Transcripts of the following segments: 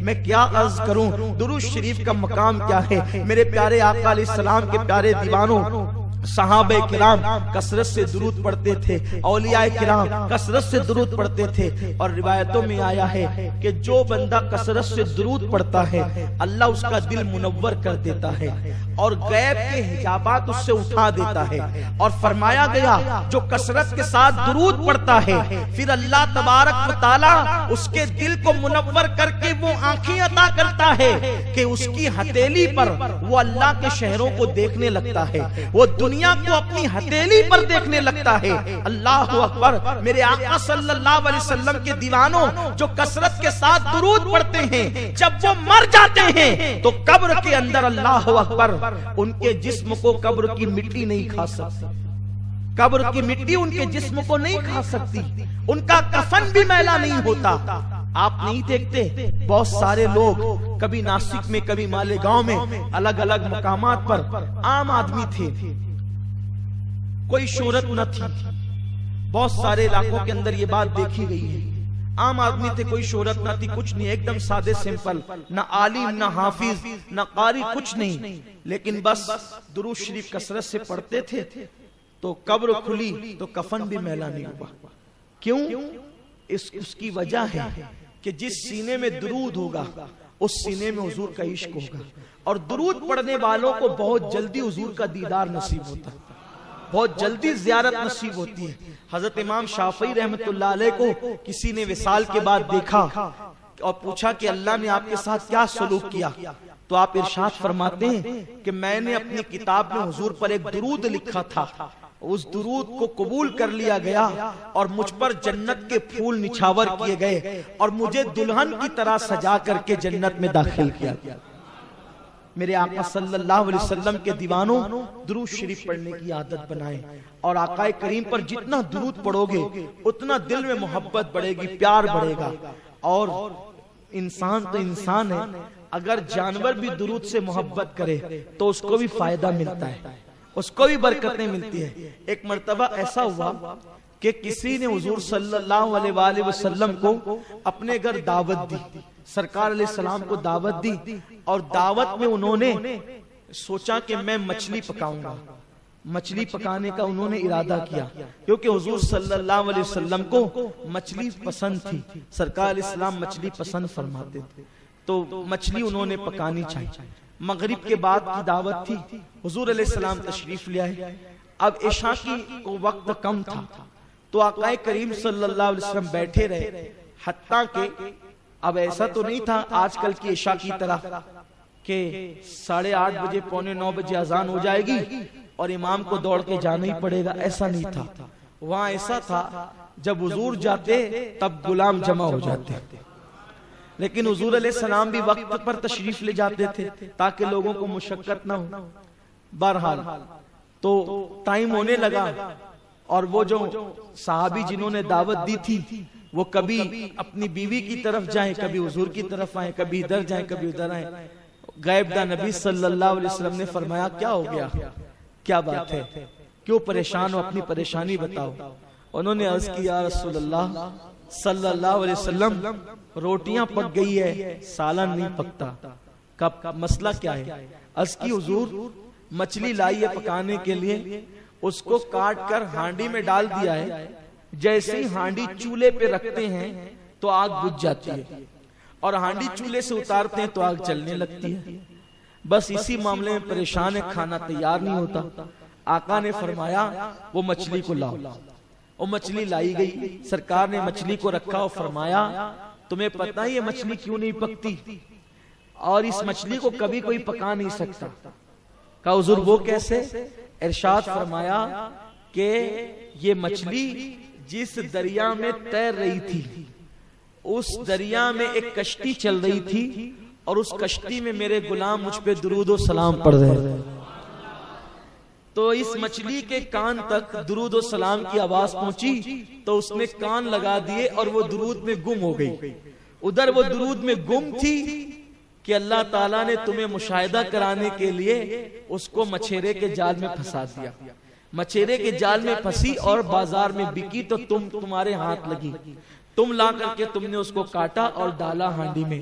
میں کیا عرض کروں درود شریف کا مقام کیا ہے۔ میرے پیارے آقا علیہ السلام کے پیارے دیوانوں، صحابہ کرام کثرت سے درود پڑھتے تھے، اولیاء کرام کثرت سے درود پڑھتے تھے، اور روایتوں میں آیا ہے کہ جو بندہ کثرت سے درود پڑھتا ہے اللہ اس کا دل منور کر دیتا ہے اور غیب کے حجابات اس سے اٹھا دیتا ہے۔ اور فرمایا گیا جو کثرت کے ساتھ درود پڑھتا ہے پھر اللہ تبارک و تعالی اس کے دل کو منور کر کے وہ آنکھیں عطا کرتا ہے کہ اس کی ہتھیلی پر وہ اللہ کے شہروں کو دیکھنے لگتا ہے، وہ دنیا کو اپنی ہتھیلی پر دیکھنے لگتا ہے۔ اللہ اکبر۔ میرے آقا صلی اللہ علیہ وسلم کے دیوانوں جو کثرت کے ساتھ درود پڑھتے ہیں جب وہ مر جاتے ہیں تو قبر کے اندر اللہ اکبر ان کے جسم کو قبر کی مٹی نہیں کھا سکتی، قبر کی مٹی ان کے جسم کو نہیں کھا سکتی، ان کا کفن بھی میلا نہیں ہوتا۔ آپ نہیں دیکھتے بہت سارے لوگ کبھی ناسک میں کبھی مالیگاؤں میں الگ الگ مقامات پر عام آدمی تھے، کوئی شہرت نہ تھی، بہت سارے علاقوں کے اندر یہ بات دیکھی گئی ہے، عام آدمی تھے، کوئی شہرت نہ تھی، کچھ نہیں، ایک دم سادے سمپل، نہ عالم نہ حافظ نہ قاری، کچھ نہیں، لیکن بس درود شریف کثرت سے پڑھتے تھے تو قبر کھلی تو کفن بھی میلا نہیں ہوا۔ کیوں؟ اس کی وجہ ہے کہ جس سینے میں درود ہوگا اس سینے میں حضور کا عشق ہوگا، اور درود پڑھنے والوں کو بہت جلدی حضور کا دیدار نصیب ہوتا ہے، بہت جلدی زیارت نصیب ہوتی ہے۔ حضرت امام شافعی رحمت اللہ علیہ کو کسی نے وصال کے بعد دیکھا اور پوچھا کہ اللہ نے آپ کے ساتھ کیا سلوک کیا، تو آپ ارشاد فرماتے ہیں کہ میں نے اپنی کتاب میں حضور پر ایک درود لکھا تھا، اس درود کو قبول کر لیا گیا اور مجھ پر جنت کے پھول نچھاور کیے گئے اور مجھے دلہن کی طرح سجا کر کے جنت میں داخل کیا گیا۔ میرے آقا صلی اللہ علیہ وسلم کے دیوانوں درود شریف پڑھنے کی عادت بنائیں، اور آقا کریم پر جتنا درود پڑھو گے اتنا دل میں محبت بڑھے گی، پیار بڑھے گا۔ اور انسان تو انسان ہے، اگر جانور بھی درود سے محبت کرے تو اس کو بھی فائدہ ملتا ہے، اس کو بھی برکتیں ملتی ہیں۔ ایک مرتبہ ایسا ہوا کہ کسی نے حضور صلی اللہ علیہ وآلہ وسلم کو اپنے گھر دعوت دی، سرکار علیہ السلام کو دعوت دی، اور دعوت میں انہوں نے سوچا کہ میں مچھلی پکاؤں گا، مچھلی پکانے کا انہوں نے ارادہ کیا، کیونکہ حضور صلی اللہ علیہ وسلم کو مچھلی پسند تھی، سرکار علیہ السلام مچھلی پسند فرماتے تھے، تو مچھلی انہوں نے پکانی چاہیے۔ مغرب کے بعد کی دعوت تھی، حضور علیہ السلام تشریف لے آئے، اب عشاء کی وقت کم تھا تو آقا کریم صلی اللہ علیہ وسلم بیٹھے رہے، حتیٰ کہ اب ایسا تو نہیں تھا آج کل کی عشاء کی طرح کہ 8:30 بجے 8:45 بجے اذان ہو جائے گی اور امام کو دوڑ کے جانا ہی پڑے گا، ایسا نہیں تھا۔ وہاں ایسا تھا جب حضور جاتے تب غلام جمع ہو جاتے، لیکن حضور علیہ السلام بھی وقت پر تشریف لے جاتے تھے تاکہ لوگوں کو مشقت نہ ہو۔ بہرحال تو ٹائم ہونے لگا، اور وہ جو صحابی جنہوں نے دعوت دی تھی وہ کبھی اپنی بیوی کی طرف جائیں، کبھی حضور کی طرف آئیں، کبھی ادھر جائیں کبھی ادھر آئیں۔ غیب دا نبی صلی اللہ علیہ وسلم نے فرمایا کیا ہو گیا، کیا بات ہے، کیوں پریشان ہو، اپنی پریشانی بتاؤ۔ انہوں نے عرض کی یا رسول اللہ صلی اللہ علیہ وسلم روٹیاں پک گئی ہے، سالن نہیں پکتا، کب مسئلہ کیا ہے؟ عرض کی حضور مچھلی لائی ہے پکانے کے لیے، اس کو کاٹ کر ہانڈی میں ڈال دیا ہے، جیسے ہی ہانڈی چولہے پہ رکھتے ہیں تو آگ بجھ جاتی ہے، اور ہانڈی چولہے سے اتارتے ہیں تو آگ چلنے لگتی ہے، بس اسی معاملے میں پریشان ہے، کھانا تیار نہیں ہوتا۔ آقا نے فرمایا وہ مچھلی کو لاؤ، وہ مچھلی لائی گئی، سرکار نے مچھلی کو رکھا اور فرمایا تمہیں پتہ ہے یہ مچھلی کیوں نہیں پکتی، اور اس مچھلی کو کبھی کوئی پکا نہیں سکتا؟ کہا حضور وہ کیسے؟ ارشاد فرمایا کہ یہ مچھلی جس دریا میں تیر رہی تھی اس دریا میں ایک کشتی چل رہی تھی، اور اس کشتی میں میرے غلام مجھ پہ درود و سلام پڑھ رہے تھے، تو اس مچھلی کے کان تک درود و سلام کی آواز پہنچی تو اس نے کان لگا دیے اور وہ درود میں گم ہو گئی۔ ادھر وہ درود میں گم تھی کہ اللہ تعالیٰ نے تمہیں مشاہدہ کرانے کے لیے اس کو مچھیرے کے جال میں پھنسا دیا، مچھیرے کے جال میں پھنسی اور بازار میں بکی تو تمہارے ہاتھ لگی، تم لا کر کے تم نے اس کو کاٹا اور ڈالا ہانڈی میں،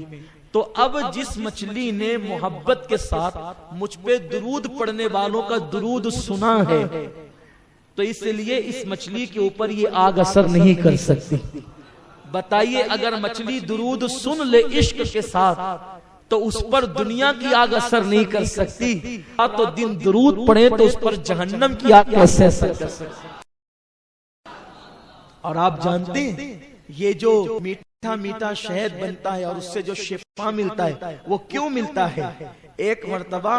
تو اب جس مچھلی نے محبت کے ساتھ مجھ پہ درود پڑھنے والوں کا درود سنا ہے تو اس لیے اس مچھلی کے اوپر یہ آگ اثر نہیں کر سکتی. بتائیے اگر مچھلی درود سن لے عشق کے ساتھ تو اس پر دنیا کی آگ اثر نہیں کر سکتی، تو دن درود پڑھے تو اس پر جہنم کی آگ کیسے اثر کر سکتی. اور آپ جانتے ہیں یہ جو میٹھا میٹھا شہد بنتا ہے اور اس سے جو شفا ملتا ہے وہ کیوں ملتا ہے؟ ایک مرتبہ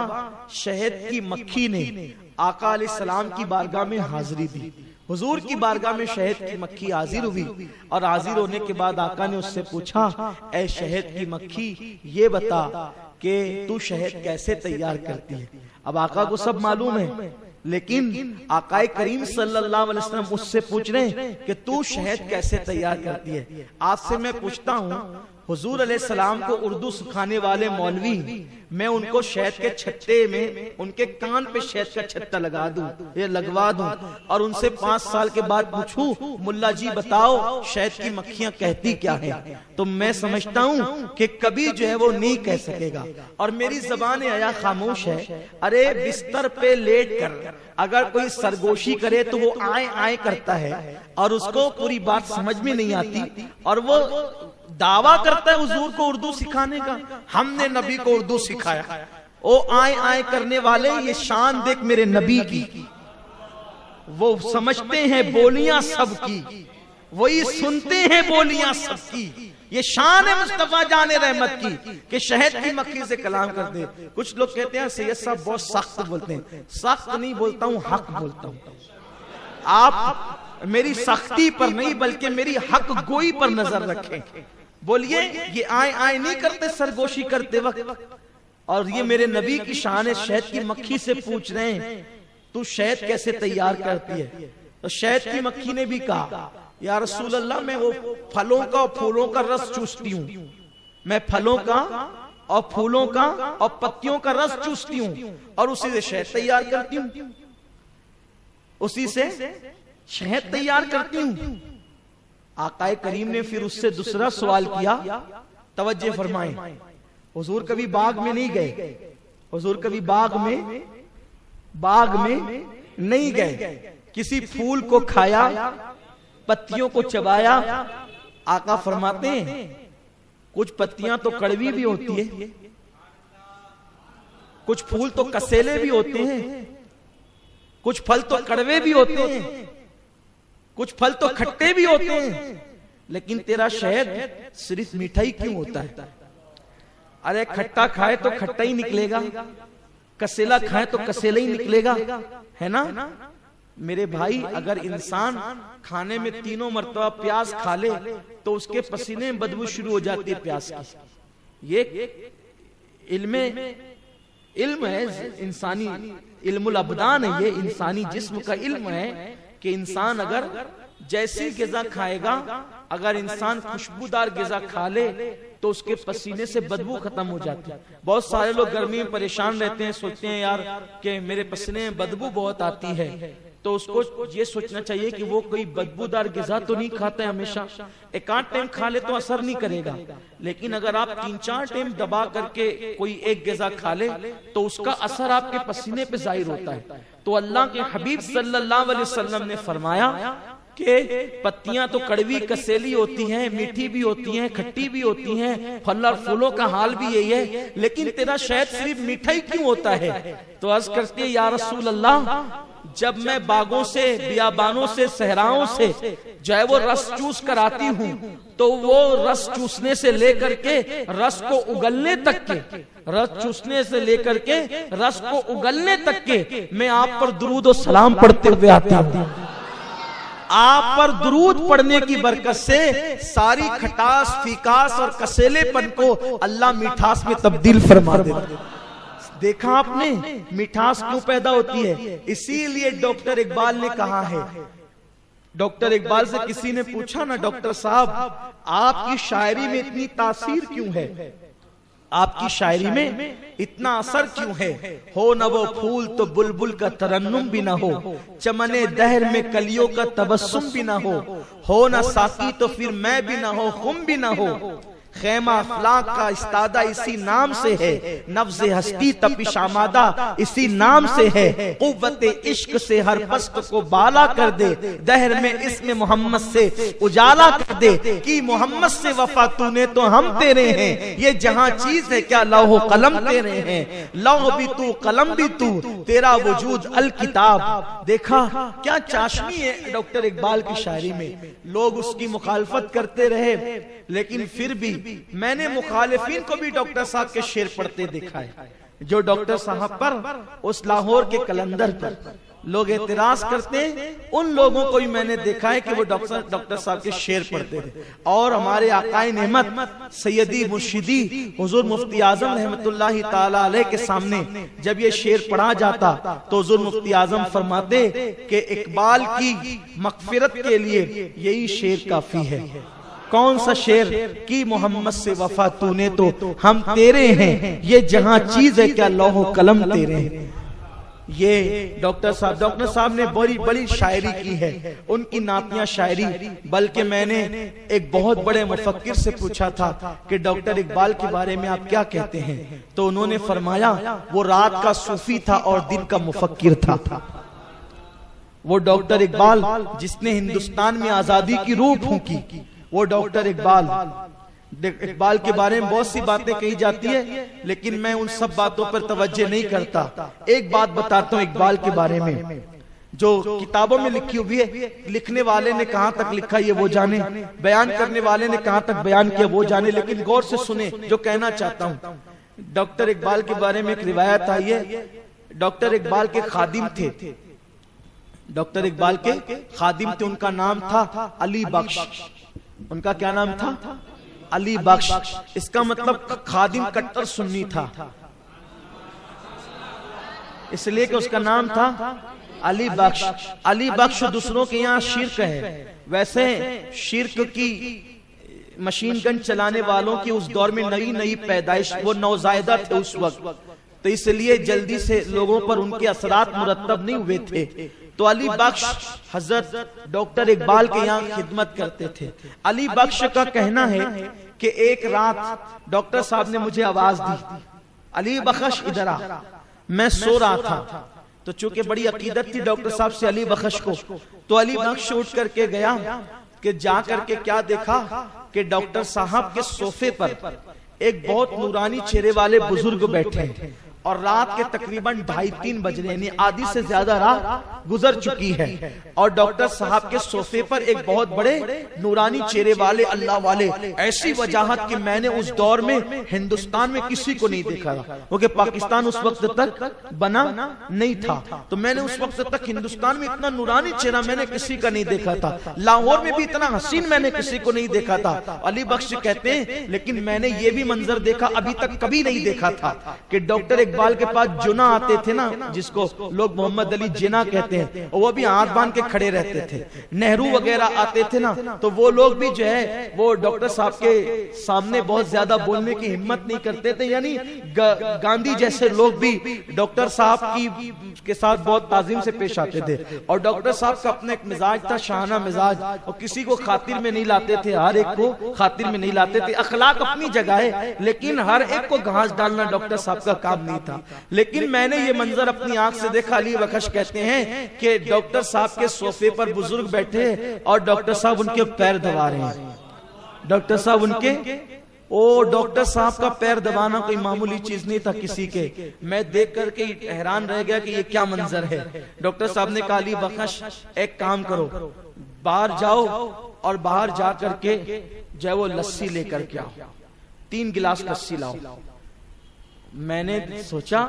شہد کی مکھی نے آقا علیہ السلام کی بارگاہ میں حاضری دی. حضور کی بارگاہ میں شہد کی مکھی حاضر ہوئی اور حاضر ہونے کے بعد آقا نے اس سے پوچھا، اے شہد کی مکھی یہ بتا کہ تو شہد کیسے تیار کرتی ہے؟ اب آقا کو سب معلوم ہے، لیکن آقا کریم صلی اللہ علیہ وسلم اس سے پوچھ رہے ہیں کہ تو شہد کیسے تیار کرتی ہے. آج سے میں پوچھتا ہوں حضور علیہ السلام کو اردو سکھانے والے مولوی، میں ان کو شہد کے چھتے میں ان کے کان پہ شہد کا چھتا لگا دوں یا لگوا دوں اور ان سے 5 سال کے بعد پوچھوں ملا جی بتاؤ شہد کی مکھیاں کہتی کیا ہے، تو میں سمجھتا ہوں کہ کبھی جو ہے وہ نہیں کہہ سکے گا. اور میری زبان حیا خاموش ہے. ارے بستر پہ لیٹ کر اگر کوئی سرگوشی کرے تو وہ آئے آئے کرتا ہے اور اس کو پوری بات سمجھ میں نہیں آتی اور وہ دعویٰ کرتا ہے حضور کو اردو سکھانے کا. ہم نے نبی کو اردو سکھایا. او آئے آئے کرنے والے یہ شان دیکھ میرے نبی کی، وہ سمجھتے ہیں بولیاں سب کی، وہی سنتے ہیں بولیاں سب کی. یہ شان ہے مصطفیٰ جان رحمت کی کہ شہد کی مکھی سے کلام کرتے. کچھ لوگ کہتے ہیں سید صاحب بہت سخت بولتے ہیں. سخت نہیں بولتا ہوں، حق بولتا ہوں. آپ میری سختی پر نہیں بلکہ میری حق گوئی پر نظر رکھیں. بولیے یہ آئے آئے نہیں کرتے سرگوشی کرتے وقت. اور یہ میرے نبی کی شان ہے. شہد کی مکھی سے پوچھ رہے ہیں تو شہد کیسے تیار کرتی ہے؟ تو شہد کی مکھی نے بھی کہا یا رسول اللہ میں وہ پھلوں کا اور پھولوں کا رس چوستی ہوں. میں پھلوں کا اور پھولوں کا اور پتیوں کا رس چوستی ہوں اور اسی سے شہد تیار کرتی ہوں. اسی سے شہد تیار کرتی ہوں. آقا کریم نے پھر اس سے دوسرا سوال کیا. توجہ فرمائیں. حضور کبھی باغ میں نہیں گئے. حضور کبھی باغ میں نہیں گئے. کسی پھول کو کھایا، پتیوں کو چبایا. آقا فرماتے ہیں کچھ پتیاں تو کڑوی بھی ہوتی ہے، کچھ پھول تو کسیلے بھی ہوتے ہیں، کچھ پھل تو کڑوے بھی ہوتے ہیں، کچھ پھل تو کھٹے بھی ہوتے ہیں، لیکن تیرا شہد صرف میٹھا ہی کیوں ہوتا ہے؟ ارے کھٹا کھائے تو کھٹا ہی نکلے گا، کسیلا کھائے تو کسیلا ہی نکلے گا، ہے نا؟ میرے بھائی اگر انسان کھانے میں 3 مرتبہ پیاز کھا لے تو اس کے پسینے میں بدبو شروع ہو جاتی ہے پیاز کی. یہ علم ہے انسانی، علم الابدان ہے. یہ انسانی جسم کا علم ہے کہ انسان اگر جیسی غذا کھائے گا، اگر انسان خوشبودار غذا کھا لے تو اس کے پسینے سے بدبو ختم ہو جاتی ہے. بہت سارے لوگ گرمی میں پریشان رہتے ہیں، سوچتے ہیں یار کہ میرے پسینے میں بدبو بہت آتی ہے، تو اس کو یہ سوچنا چاہیے کہ وہ کوئی بدبودار غذا تو نہیں کھاتا ہے ہمیشہ. ایک آدھ ٹائم کھا لے تو اثر نہیں کرے گا، لیکن اگر آپ 3-4 ٹائم دبا کر کے کوئی ایک غذا کھا لے تو اس کا اثر آپ کے پسینے پہ ظاہر ہوتا ہے. تو اللہ کے حبیب صلی اللہ علیہ وسلم نے فرمایا کہ پتیاں تو کڑوی کسیلی ہوتی ہیں، میٹھی بھی ہوتی ہیں، کھٹی بھی ہوتی ہیں، پھل اور پھولوں کا حال بھی یہی ہے، لیکن تیرا شہد صرف میٹھا ہی کیوں ہوتا ہے؟ تو عرض کرتے ہیں یا رسول اللہ جب میں باغوں سے، بیابانوں سے، صحراؤں سے جو ہے وہ رس چوس کر آتی ہوں تو وہ رس چوسنے سے لے کر کے رس کو اگلنے تک کے، رس چوسنے سے لے کر کے رس کو اگلنے تک کے میں آپ پر درود و سلام پڑھتے ہوئے آتی ہوں. آپ پر درود پڑھنے کی برکت سے ساری کھٹاس، فیکاس اور کسیلے پن کو اللہ میٹھاس میں تبدیل فرما دیتا ہے. دیکھا آپ نے مٹھاس کیوں پیدا ہوتی ہے؟ اسی لیے ڈاکٹر اقبال نے کہا ہے. ڈاکٹر اقبال سے کسی نے پوچھا نا ڈاکٹر صاحب آپ کی شاعری میں اتنی تاثیر کیوں ہے، آپ کی شاعری میں اتنا اثر کیوں ہے؟ ہو نہ وہ پھول تو بلبل کا ترنم بھی نہ ہو، چمنے دہر میں کلیوں کا تبسم بھی نہ ہو نہ ساقی تو پھر میں بھی نہ ہو، خم بھی نہ ہو. خیمہ افلاک کا استادہ اسی نام سے ہے، نفذ ہستی تپش آمادہ اسی نام سے ہے، قوت عشق سے ہر پست کو بالا کر دے، دہر میں اسم محمد سے اجالا کر دے، کی محمد سے وفا تو نے تو ہم تیرے ہیں، یہ جہاں چیز ہے کیا لوح و قلم تیرے ہیں، لوح بھی تو قلم بھی تو، تیرا وجود الکتاب۔ دیکھا کیا چاشنی ہے ڈاکٹر اقبال کی شاعری میں، لوگ اس کی مخالفت کرتے رہے لیکن پھر بھی میں نے مخالفین کو بھی ڈاکٹر صاحب کے شعر پڑھتے دیکھا ہے، جو ڈاکٹر صاحب پر اس لاہور کے کلندر پر لوگ اعتراض کرتے ہیں، ان لوگوں کو بھی میں نے دیکھا ہے کہ وہ ڈاکٹر صاحب کے شعر پڑھتے تھے۔ اور ہمارے آقائے نعمت سیدی مرشدی حضور مفتی اعظم رحمت اللہ تعالی علیہ کے سامنے جب یہ شعر پڑھا جاتا تو حضور مفتی اعظم فرماتے کہ اقبال کی مغفرت کے لیے یہی شعر کافی ہے۔ کون سا شعر؟ کی محمد سے وفا تو نے تو ہم تیرے ہیں، یہ جہاں چیز ہے کیا لوح و قلم تیرے ہیں۔ یہ ڈاکٹر صاحب نے بڑی بڑی شاعری کی ہے، ان کی نعتیہ شاعری، بلکہ میں نے ایک بہت بڑے مفکر سے پوچھا تھا کہ ڈاکٹر اقبال کے بارے میں آپ کیا کہتے ہیں، تو انہوں نے فرمایا وہ رات کا صوفی تھا اور دن کا مفکر تھا۔ وہ ڈاکٹر اقبال جس نے ہندوستان میں آزادی کی روح پھونکی، وہ ڈاکٹر اقبال کے بارے میں بہت سی باتیں کہی جاتی ہے لیکن میں ان سب باتوں پر توجہ نہیں کرتا۔ ایک بات بتاتا ہوں اقبال کے بارے میں جو کتابوں میں لکھی ہوئی ہے، لکھنے والے نے کہاں تک لکھا یہ وہ جانے، بیان کرنے والے نے کہاں تک بیان کیا وہ جانے، لیکن غور سے سنیں جو کہنا چاہتا ہوں۔ ڈاکٹر اقبال کے بارے میں ایک روایت آئی ہے، ڈاکٹر اقبال کے خادم تھے، ڈاکٹر اقبال کے خادم تھے، ان کا نام تھا علی بخش۔ ان کا کیا نام تھا؟ علی بخش۔ اس کا مطلب خادم کٹر سنی تھا، اس لیے کہ اس کا نام تھا علی بخش۔ علی بخش دوسروں کے یہاں شرک ہے، ویسے شرک کی مشین گن چلانے والوں کی اس دور میں نئی پیدائش، وہ نوزائیدہ تھے اس وقت، تو اس لیے جلدی سے لوگوں پر ان کے اثرات مرتب نہیں ہوئے تھے۔ تو علی بخش حضرت ڈاکٹر اقبال کے یہاں خدمت کرتے تھے۔ علی بخش کا کہنا ہے کہ ایک رات ڈاکٹر صاحب نے مجھے آواز دی، علی بخش ادھر آ۔ میں سو رہا تھا تو چونکہ بڑی عقیدت تھی ڈاکٹر صاحب سے علی بخش کو، تو علی بخش اٹھ کر کے گیا، کہ جا کر کے کیا دیکھا کہ ڈاکٹر صاحب کے صوفے پر ایک بہت نورانی چہرے والے بزرگ بیٹھے ہیں، اور رات کے تقریباً 2:30-3 بج رہے ہیں، آدھی سے زیادہ رات گزر چکی ہے، اور ڈاکٹر صاحب کے صوفے پر ایک بہت بڑے نورانی چہرے والے اللہ والے، ایسی وجاہت کہ میں نے اس دور میں ہندوستان میں کسی کو نہیں دیکھا تھا، کیونکہ پاکستان اس وقت تک بنا نہیں تھا، تو میں نے اس وقت تک ہندوستان میں اتنا نورانی چہرہ میں نے کسی کا نہیں دیکھا تھا، لاہور میں بھی اتنا حسین میں نے کسی کو نہیں دیکھا تھا۔ علی بخش کہتے ہیں لیکن میں نے یہ بھی منظر دیکھا ابھی تک کبھی نہیں دیکھا تھا کہ ڈاکٹر اقبال کے پاس جنا آتے تھے نا، جس کو لوگ محمد علی جنا کہتے ہیں، وہ بھی ہاتھ باندھ کے کھڑے رہتے تھے۔ نہرو وغیرہ آتے تھے نا تو وہ لوگ بھی جو ہے وہ ڈاکٹر صاحب کے سامنے بہت زیادہ بولنے کی ہمت نہیں کرتے تھے، یعنی گاندھی جیسے لوگ بھی ڈاکٹر صاحب کے ساتھ بہت تعظیم سے پیش آتے تھے، اور ڈاکٹر صاحب کا اپنا ایک مزاج تھا، شاہانہ مزاج، اور کسی کو خاطر میں نہیں لاتے تھے، ہر ایک کو خاطر میں نہیں لاتے تھے۔ اخلاق اپنی جگہ ہے لیکن ہر ایک کو گھاس ڈالنا ڈاکٹر صاحب کا کام نہیں تھا، لیکن میں نے یہ منظر اپنی آنکھ سے دیکھا۔ علی بخش کہتے ہیں کہ ڈاکٹر صاحب کے صوفے پر بزرگ بیٹھے اور ڈاکٹر صاحب ان کے پیر دبا رہے ہیں، ڈاکٹر صاحب ان کے ڈاکٹر صاحب کا پیر دبانا کوئی معمولی چیز نہیں تھا کسی کے۔ میں دیکھ کر کے حیران رہ گیا کہ یہ کیا منظر ہے۔ ڈاکٹر صاحب نے کہا علی بخش ایک کام کرو، باہر جاؤ اور باہر جا کر کے جو ہے وہ لسی لے کر کے آؤ، 3 گلاس لسی لاؤ۔ میں نے سوچا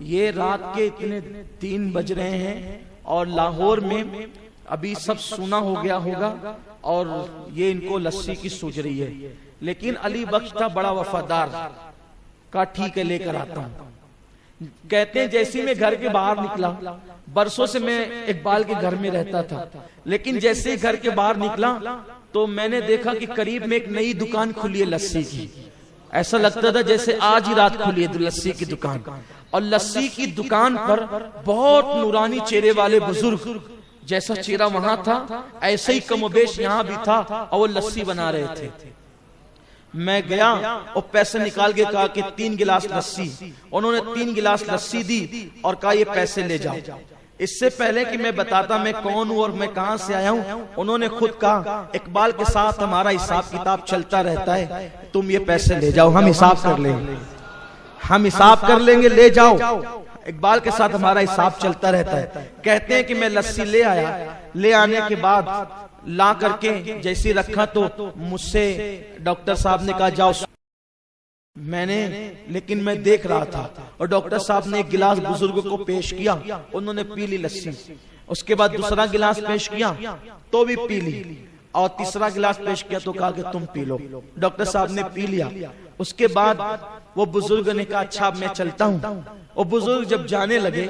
یہ رات کے اتنے 3 بج رہے ہیں اور لاہور میں ابھی سب سونا ہو گیا ہوگا اور یہ ان کو لسی کی سوچ رہی ہے، لیکن علی بخش تھا بڑا وفادار، کہا ٹھیک ہے لے کر آتا ہوں۔ کہتے ہیں جیسے میں گھر کے باہر نکلا، برسوں سے میں اقبال کے گھر میں رہتا تھا، لیکن جیسے گھر کے باہر نکلا تو میں نے دیکھا کہ قریب میں ایک نئی دکان کھلی ہے لسی کی، ایسا لگتا تھا جیسے آج ہی رات کھلی ہے لسی کی دکان، اور لسی کی دکان پر بہت نورانی چہرے والے بزرگ، جیسا چہرہ وہاں تھا ایسا ہی کم و بیش یہاں بھی تھا، اور وہ لسی بنا رہے تھے۔ میں گیا اور پیسے نکال کے کہا کہ 3 گلاس لسی. انہوں نے 3 گلاس لسی دی اور کہا یہ پیسے لے جاؤ. اس سے پہلے کہ میں بتاتا میں کون ہوں اور میں کہاں سے آیا ہوں، انہوں نے خود کہا اقبال کے ساتھ ہمارا حساب کتاب چلتا رہتا ہے، تم یہ پیسے لے جاؤ، ہم حساب کر لیں گے، ہم حساب کر لیں گے، لے جاؤ. اقبال کے ساتھ ہمارا حساب چلتا رہتا ہے. کہتے ہیں کہ میں لسی لے آیا. لے آنے کے بعد لا کر کے جیسی رکھا تو مجھ سے ڈاکٹر صاحب نے کہا جاؤ. میں نے لیکن میں دیکھ رہا تھا اور ڈاکٹر صاحب نے ایک گلاس بزرگوں کو پیش کیا، انہوں نے پی لی لسی. اس کے بعد دوسرا گلاس پیش کیا تو بھی پی لی، اور تیسرا گلاس پیش کیا تو کہا کہ تم پی لو. ڈاکٹر صاحب نے پی لیا. اس کے بعد وہ بزرگ نے کہا اچھا میں چلتا ہوں. اور بزرگ جب جانے لگے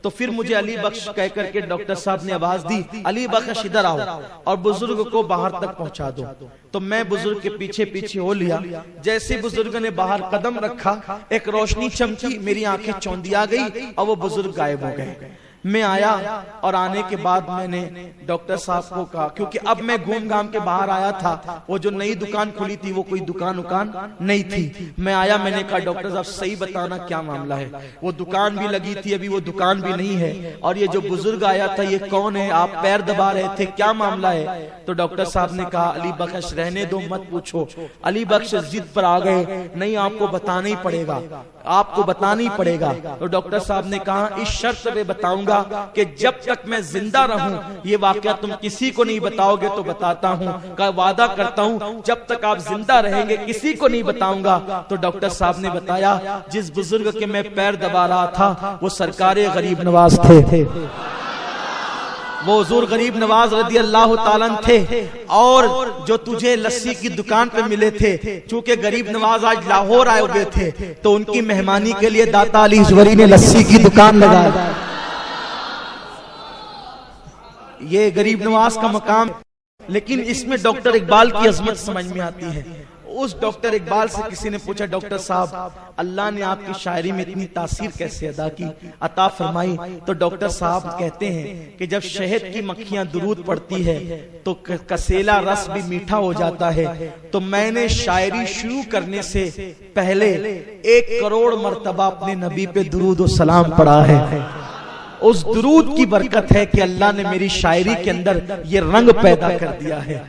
تو پھر مجھے علی بخش کہہ کر کے ڈاکٹر صاحب نے آواز دی علی بخش ادھر آؤ اور بزرگ کو باہر تک پہنچا دو. تو میں بزرگ کے پیچھے پیچھے ہو لیا. جیسے بزرگ نے باہر قدم رکھا ایک روشنی چمکی، میری آنکھیں چوندیا گئی اور وہ بزرگ غائب ہو گئے. میں آیا اور آنے کے بعد میں نے ڈاکٹر صاحب کو کہا، کیونکہ اب میں گھوم گھام کے باہر آیا تھا، وہ جو نئی دکان کھلی تھی وہ کوئی دکان نہیں تھی. میں آیا، میں نے کہا ڈاکٹر صاحب صحیح بتانا کیا معاملہ ہے، وہ دکان بھی لگی تھی ابھی وہ دکان بھی نہیں ہے، اور یہ جو بزرگ آیا تھا یہ کون ہے، آپ پیر دبا رہے تھے، کیا معاملہ ہے. تو ڈاکٹر صاحب نے کہا علی بخش رہنے دو، مت پوچھو. علی بخش ضد پر آ گئے، نہیں آپ کو بتانا ہی پڑے گا، آپ کو بتانا ہی پڑے گا. تو ڈاکٹر صاحب نے کہا اس شرط پہ بتاؤں گا کہ جب تک میں زندہ رہوں یہ واقعہ تم کسی کو نہیں بتاؤ گے تو بتاتا ہوں، کا وعدہ کرتا ہوں جب تک آپ زندہ رہیں گے کسی کو نہیں بتاؤں گا. تو ڈاکٹر صاحب نے بتایا جس بزرگ کے میں پیر دبا رہا تھا وہ سرکار غریب نواز تھے، وہ حضور غریب نواز رضی اللہ تعالیٰ تھے. اور جو تجھے لسی کی دکان پہ ملے تھے، چونکہ غریب نواز آج لاہور آئے ہوئے تھے تو ان کی مہمانی کے لیے داتا علی ازوری نے لسی کی دکان لگائی. یہ غریب نواز کا مقام. لیکن اس میں ڈاکٹر اقبال کی عظمت سمجھ میں آتی ہے. اس ڈاکٹر اقبال سے کسی نے پوچھا ڈاکٹر صاحب اللہ نے آپ کی شاعری میں اتنی تاثیر کیسے عطا فرمائی؟ تو ڈاکٹر صاحب کہتے ہیں کہ جب شہد کی مکھیاں درود پڑتی ہے تو کسیلا رس بھی میٹھا ہو جاتا ہے. تو میں نے شاعری شروع کرنے سے پہلے 1 کروڑ مرتبہ اپنے نبی پہ درود و سلام پڑھا ہے. اس درود کی برکت ہے کہ اللہ نے میری شاعری کے اندر یہ رنگ پیدا کر دیا ہے.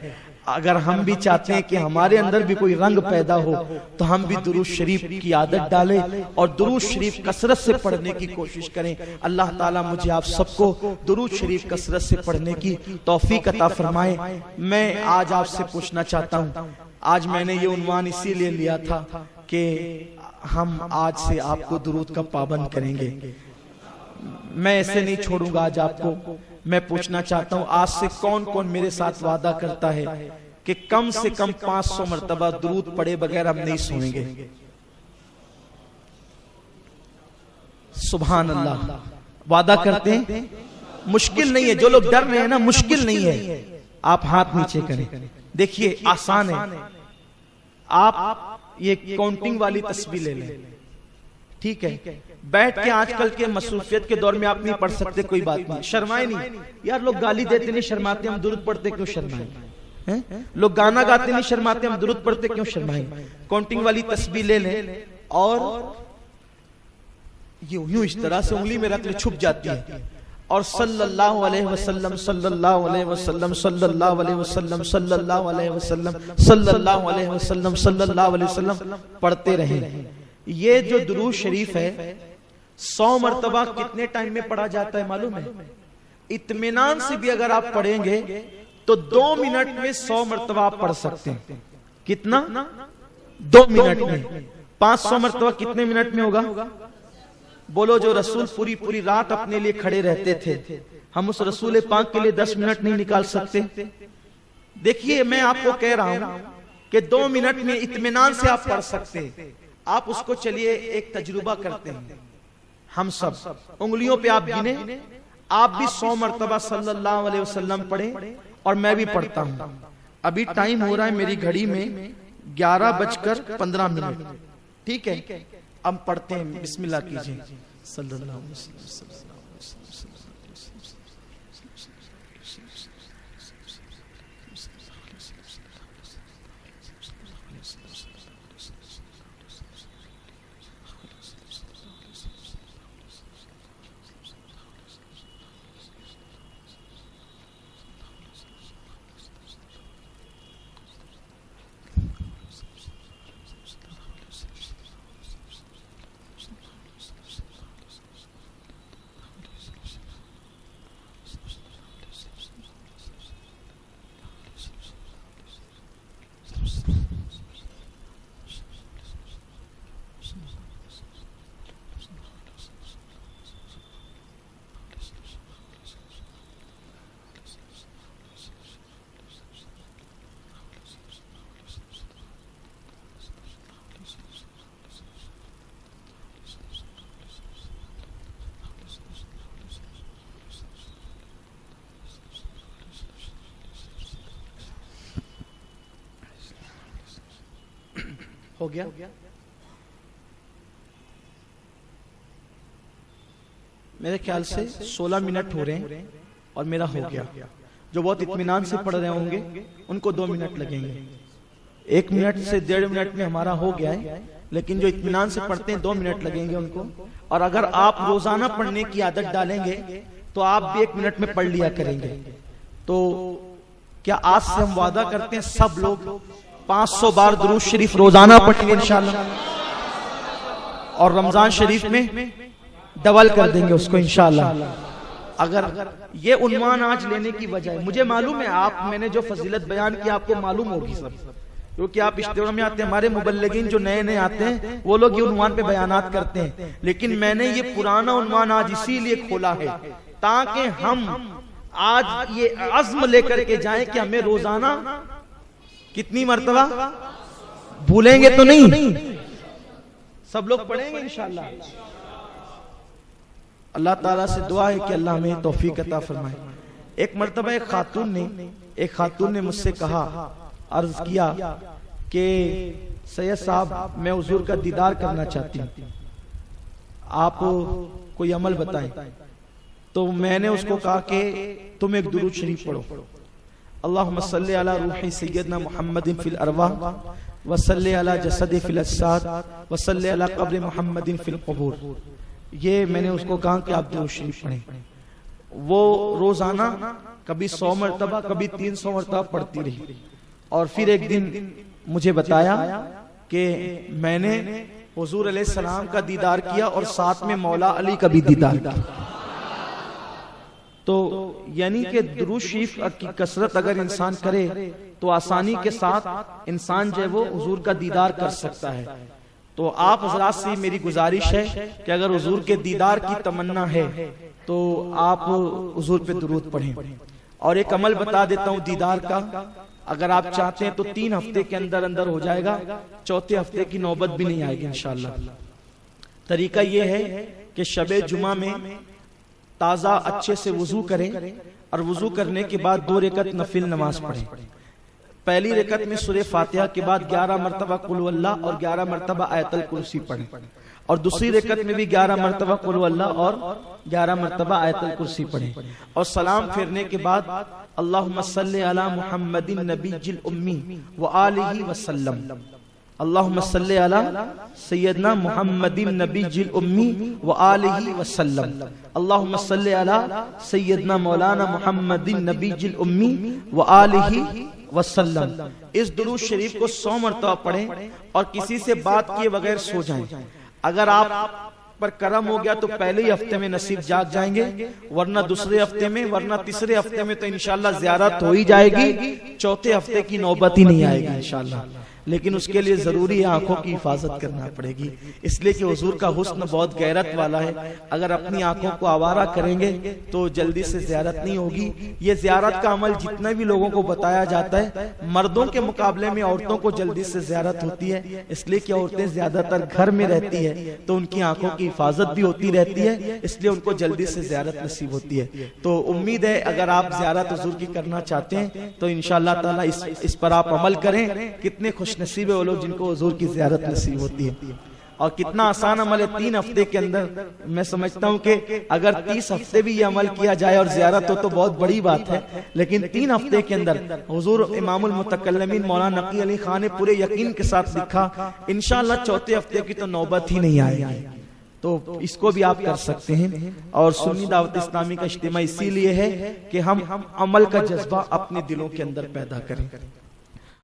اگر ہم بھی چاہتے ہیں کہ ہمارے اندر بھی کوئی رنگ پیدا ہو تو ہم بھی درود شریف کی عادت ڈالیں اور درود شریف کثرت سے پڑھنے کی کوشش کریں. اللہ تعالیٰ مجھے آپ سب کو درود شریف کثرت سے پڑھنے کی توفیق عطا فرمائے. میں آج آپ سے پوچھنا چاہتا ہوں، آج میں نے یہ عنوان اسی لیے لیا تھا کہ ہم آج سے آپ کو درود کا پابند کریں گے. میں ایسے نہیں چھوڑوں گا آج آپ کو. میں پوچھنا چاہتا ہوں آج سے کون کون میرے ساتھ وعدہ کرتا ہے کہ کم سے کم 500 مرتبہ درود پڑھے بغیر ہم نہیں سوئیں گے؟ سبحان اللہ. وعدہ کرتے ہیں؟ مشکل نہیں ہے. جو لوگ ڈر رہے ہیں نا مشکل نہیں ہے. آپ ہاتھ نیچے کریں. دیکھیے آسان ہے. آپ یہ کاؤنٹنگ والی تسبیح لے لیں، ٹھیک ہے؟ بیٹھ کے آج کل کے مصروفیت کے دور میں آپ نہیں پڑھ سکتے، کوئی بات نہیں، شرمائے نہیں. یار لوگ گالی دیتے نہیں شرماتے، ہم درود پڑھتے کیوں شرمائیں؟ لوگ گانا گاتے نہیں شرماتے، ہم درود پڑھتے کیوں شرمائیں؟ کاؤنٹنگ والی تسبیح لے لیں اور یوں اس طرح سے انگلی میں رکھ لے، چھپ جاتی ہے، اور صلی اللہ علیہ وسلم صلی اللہ علیہ وسلم صلی اللہ علیہ وسلم صلی اللہ علیہ وسلم صلی اللہ علیہ وسلم صلی اللہ علیہ وسلم پڑھتے رہیں. یہ جو درود شریف ہے 100 مرتبہ کتنے ٹائم میں پڑھا جاتا ہے معلوم ہے؟ اطمینان سے بھی اگر آپ پڑھیں گے تو 2 منٹ میں 100 مرتبہ آپ پڑھ سکتے ہیں. کتنا؟ 2 منٹ میں. 500 مرتبہ کتنے منٹ میں ہوگا؟ بولو. جو رسول پوری رات اپنے لیے کھڑے رہتے تھے، ہم اس رسول پاک کے لیے 10 منٹ نہیں نکال سکتے؟ دیکھیے میں آپ کو کہہ رہا ہوں کہ 2 منٹ میں اطمینان سے آپ پڑھ سکتے ہیں. آپ اس کو چلیے ایک تجربہ کرتے ہیں. ہم سب انگلیوں پہ آپ گنے، آپ بھی 100 مرتبہ صلی اللہ علیہ وسلم پڑھیں اور میں بھی پڑھتا ہوں. ابھی ٹائم ہو رہا ہے میری گھڑی میں 11:15. ٹھیک ہے؟ اب پڑھتے ہیں. بسم اللہ کیجئے. صلی اللہ علیہ وسلم. ہو گیا؟ میرے خیال سے 16 منٹ ہو رہے ہیں اور میرا ہو گیا. جو بہت اطمینان سے پڑھ رہے ہوں گے ان کو 2 منٹ لگیں گے. 1 منٹ سے 1.5 منٹ میں ہمارا ہو گیا ہے, لیکن جو اطمینان سے پڑھتے ہیں 2 منٹ لگیں گے ان کو. اور اگر آپ روزانہ پڑھنے کی عادت ڈالیں گے تو آپ بھی 1 منٹ میں پڑھ لیا کریں گے. تو کیا آج سے ہم وعدہ کرتے ہیں سب لوگ 500 بار درود شریف روزانہ پڑھیں گے انشاءاللہ, اور رمضان شریف میں ڈبل کر دیں گے اس کو انشاءاللہ. اگر یہ عنوان آج لینے کی وجہ ہے, مجھے معلوم ہے آپ, میں نے جو فضیلت بیان کی آپ کو معلوم ہوگی سب, کیونکہ آپ اجتماع میں آتے ہیں. ہمارے مبلغین جو نئے نئے آتے ہیں وہ لوگ یہ عنوان پہ بیانات کرتے ہیں, لیکن میں نے یہ پرانا عنوان آج اسی لیے کھولا ہے تاکہ ہم آج یہ عزم لے کر کے جائیں کہ ہمیں روزانہ کتنی مرتبہ, بھولیں گے تو نہیں, سب لوگ پڑھیں گے انشاءاللہ. اللہ تعالیٰ سے دعا ہے کہ اللہ ہمیں توفیق عطا فرمائے. ایک مرتبہ ایک خاتون نے مجھ سے کہا, عرض کیا کہ سید صاحب میں حضور کا دیدار کرنا چاہتی ہوں, آپ کوئی عمل بتائیں. تو میں نے اس کو کہا کہ تم ایک درود شریف پڑھو, اللہم صلی علی روح سیدنا محمد فی الارواح وصلی علی جسد فی الاجساد وصلی علی قبر محمد فی القبور. یہ میں نے اس کو کہا کہ آپ درود شریف پڑھیں. وہ روزانہ کبھی 100 مرتبہ کبھی 300 مرتبہ پڑھتی رہی, اور پھر ایک دن مجھے بتایا کہ میں نے حضور علیہ السلام کا دیدار کیا اور ساتھ میں مولا علی کا بھی دیدار کیا. تو یعنی کہ درود شریف کی کثرت اگر انسان کرے تو آسانی کے ساتھ انسان جو ہے وہ حضور کا دیدار کر سکتا ہے. تو آپ حضرات سے میری گزارش ہے کہ اگر حضور کے دیدار کی تمنا ہے تو آپ حضور پہ درود پڑھیں. اور ایک عمل بتا دیتا ہوں دیدار کا, اگر آپ چاہتے ہیں تو 3 ہفتے کے اندر اندر ہو جائے گا, 4تھے ہفتے کی نوبت بھی نہیں آئے گی انشاءاللہ. طریقہ یہ ہے کہ شب جمعہ میں تازہ اچھے سے وضو کریں, اور وضو کرنے کے بعد 2 رکعت نفل نماز پڑھیں. پہلی رکعت میں سورہ فاتحہ کے بعد 11 مرتبہ قل هو اللہ اور 11 مرتبہ آیت الکرسی پڑھیں, اور دوسری رکعت میں بھی 11 مرتبہ قل هو اللہ اور 11 مرتبہ آیت الکرسی پڑھیں. اور سلام پھیرنے کے بعد اللہم صلی علی محمد النبی الامی وآلہ وسلم, اللہم صلی علی سیدنا محمد النبی الامی وآلہ وسلم, اللہم صلی علی سیدنا مولانا محمد النبی الامی وآلہ وسلم. اس درود شریف کو 100 مرتبہ پڑھیں اور کسی سے بات کیے بغیر سو جائیں. اگر آپ پر کرم ہو گیا تو پہلے ہی ہفتے میں نصیب جاگ جائیں گے, ورنہ دوسرے ہفتے میں, ورنہ تیسرے ہفتے میں تو انشاءاللہ زیارت ہو ہی جائے گی, 4تھے ہفتے کی نوبت ہی نہیں آئے گی انشاءاللہ. لیکن اس کے لیے ضروری ہے آنکھوں کی حفاظت کرنا پڑے گی, اس لیے کہ حضور کا حسن بہت غیرت والا ہے. اگر اپنی آنکھوں کو آوارہ کریں گے تو جلدی سے زیارت نہیں ہوگی. یہ زیارت کا عمل جتنے بھی لوگوں کو بتایا جاتا ہے, مردوں کے مقابلے میں عورتوں کو جلدی سے زیارت ہوتی ہے, اس لیے کہ عورتیں زیادہ تر گھر میں رہتی ہے تو ان کی آنکھوں کی حفاظت بھی ہوتی رہتی ہے, اس لیے ان کو جلدی سے زیارت نصیب ہوتی ہے. تو امید ہے اگر آپ زیارت حضور کی کرنا چاہتے ہیں تو انشاءاللہ تعالی اس پر آپ عمل کریں. کتنے خوش نصیب ہے وہ لوگ جن کو حضور کی زیارت نصیب ہوتی ہے, اور کتنا آسان عمل ہے. 3 ہفتے کے اندر میں سمجھتا ہوں کہ اگر 30 ہفتے بھی یہ عمل کیا جائے اور زیارت ہو تو بہت بڑی بات ہے, لیکن 3 ہفتے کے اندر حضور امام المتکلمین مولانا نقی علی خان نے پورے یقین کے ساتھ لکھا انشاءاللہ 4تھے ہفتے کی تو نوبت ہی نہیں آئے گی. تو اس کو بھی آپ کر سکتے ہیں. اور سنی دعوت اسلامی کا اجتماع اسی لیے ہے کہ ہم عمل کا جذبہ اپنے دلوں کے اندر پیدا کریں.